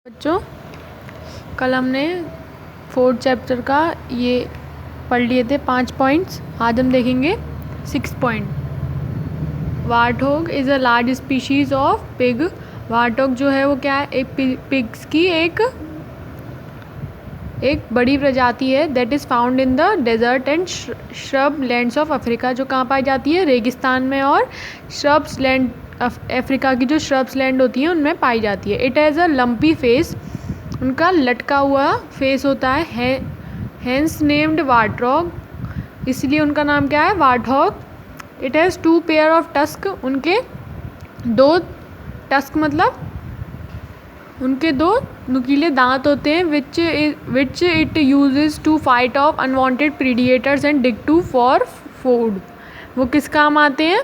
बच्चों, कल हमने 4th चैप्टर का ये पढ़ लिए थे 5 पॉइंट्स। आज हम देखेंगे 6 point. Warthog is a large species of pig. Warthog जो है वो क्या है, एक पिग्स की एक बड़ी प्रजाति है। That is found in the desert and shrub lands of Africa. जो कहाँ पाई जाती है, रेगिस्तान में और श्रब्स लैंड अफ्रीका की जो श्रब्स लैंड होती हैं उनमें पाई जाती है। It has a lumpy face, उनका लटका हुआ फेस होता है। हेंस नेम्ड वार्थोग, इसलिए उनका नाम क्या है, warthog. It has 2 pair of tusk, उनके 2 टस्क मतलब उनके 2 नुकीले दांत होते हैं। Which it uses to fight off unwanted predators and dig to for food. वो किस काम आते हैं,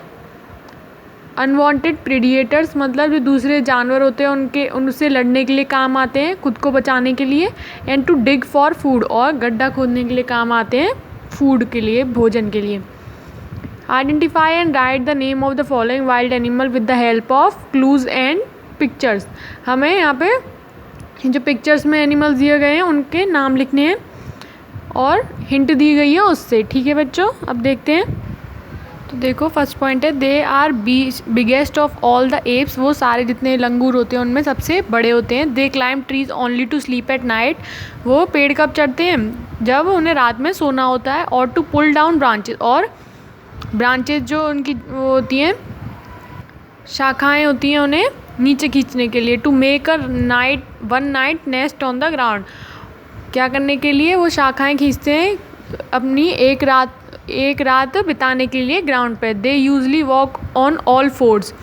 अनवांटेड प्रीडिएटर्स मतलब जो दूसरे जानवर होते हैं उनसे लड़ने के लिए काम आते हैं, खुद को बचाने के लिए। And to dig for food, और गड्ढा खोदने के लिए काम आते हैं, फूड के लिए, भोजन के लिए। Identify and right the name of the following wild animal with the help of clues and pictures. हमें यहाँ पे जो पिक्चर्स में एनिमल्स दिए गए हैं उनके नाम लिखने हैं और हिंट दी गई है उससे। ठीक है बच्चों, अब देखते हैं। तो देखो, फर्स्ट पॉइंट है, they are biggest of all the apes. वो सारे जितने लंगूर होते हैं उनमें सबसे बड़े होते हैं। They climb trees only to sleep at night. वो पेड़ कब चढ़ते हैं, जब उन्हें रात में सोना होता है। और टू पुल डाउन ब्रांचेज, और ब्रांचेज जो उनकी वो होती हैं, शाखाएं होती हैं, उन्हें नीचे खींचने के लिए। To make a one night nest on the ground, क्या करने के लिए, वो शाखाएं खींचते हैं अपनी एक रात बिताने के लिए ग्राउंड पे। They usually walk on all fours,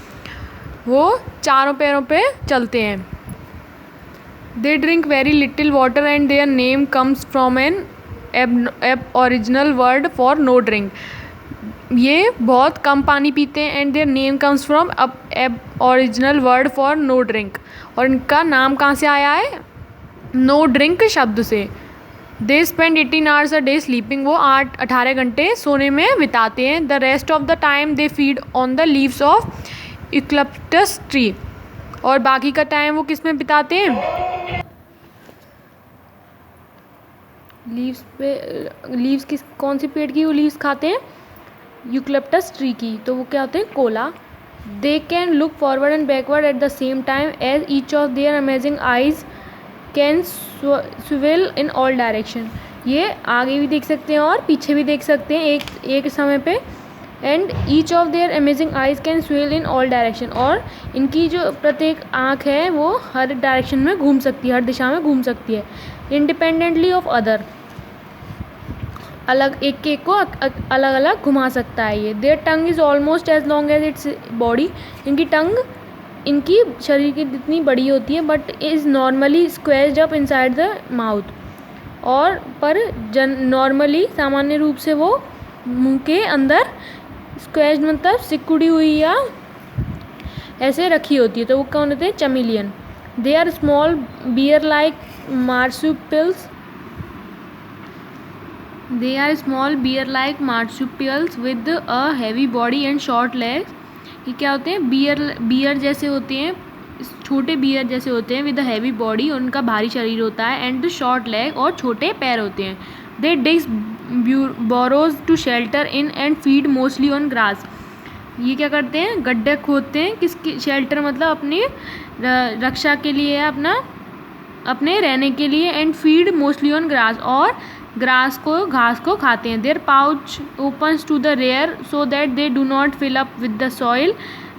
वो चारों पैरों पे चलते हैं। They drink very little water and their name comes from an aboriginal word for no drink. ये बहुत कम पानी पीते हैं। And their name comes from aboriginal word for no drink, और इनका नाम कहाँ से आया है, नो ड्रिंक शब्द से। They spend 18 hours a day sleeping, वो 18 घंटे सोने में बिताते हैं। The rest of the time they feed on the leaves of eucalyptus tree, और बाकी का टाइम वो किस में बिताते हैं, लीव्स पे। लीव्स किस कौन सी पेड़ की वो लीव्स खाते हैं, यूकलिप्टस ट्री की, तो वो क्या होते हैं, koala. They can look forward and backward at the same time as each of their amazing eyes can swivel in all direction. ये आगे भी देख सकते हैं और पीछे भी देख सकते हैं एक समय पे। And each of their amazing eyes can swivel in all direction, और इनकी जो प्रत्येक आँख है वो हर डायरेक्शन में घूम सकती है, हर दिशा में घूम सकती है। इंडिपेंडेंटली ऑफ अदर, अलग एक को अलग अलग घुमा सकता है ये। Their tongue is almost as long as its body. इनकी टंग इनकी शरीर की जितनी बड़ी होती है, but is normally squeezed up inside the mouth. और पर नॉर्मली सामान्य रूप से वो मुंह के अंदर स्क्वेज्ड मतलब सिकुड़ी हुई या ऐसे रखी होती है। तो वो कौन होते हैं, chameleon. They are small bear like marsupials. They are small bear-like marsupials with a heavy body and short legs. ये क्या होते हैं, बियर जैसे होते हैं, छोटे बियर जैसे होते हैं। विद अ हैवी बॉडी, उनका भारी शरीर होता है। एंड शॉर्ट लेग, और छोटे पैर होते हैं। They digs burrows to shelter in and feed mostly on grass. ये क्या करते हैं, गड्ढे खोदते हैं, किसकी शेल्टर मतलब अपनी रक्षा के लिए, अपने रहने के लिए। And feed mostly on grass, और घास को खाते हैं। Their pouch opens to the rear so that they do not fill up with the soil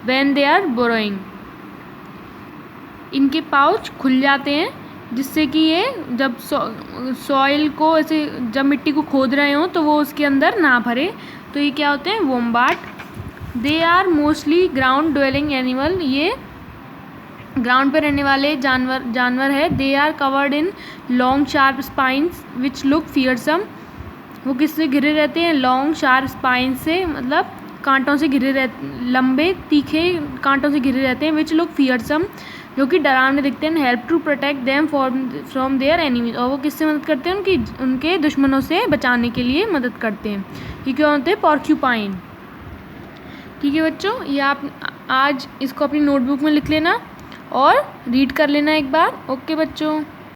when they are burrowing. इनके पाउच खुल जाते हैं जिससे कि ये जब सॉइल को ऐसे, जब मिट्टी को खोद रहे हों तो वो उसके अंदर ना भरे। तो ये क्या होते हैं, wombat. They are mostly ground dwelling animal, ये ग्राउंड पे रहने वाले जानवर है। They are covered in long sharp spines which look fearsome. वो किससे घिरे रहते हैं, लॉन्ग शार्प स्पाइन से, मतलब कांटों से घिरे लंबे तीखे कांटों से घिरे रहते हैं। विच लुक फियरसम, जो कि डरावने दिखते हैं। Help to protect them from their enemies, और वो किससे मदद करते हैं, उनके दुश्मनों से बचाने के लिए मदद करते हैं। ये क्या होते हैं, पॉर्क्यूपाइन। ठीक है बच्चों, ये आप आज इसको अपनी नोटबुक में लिख लेना। और रीड कर लेना एक बार। ओके बच्चों।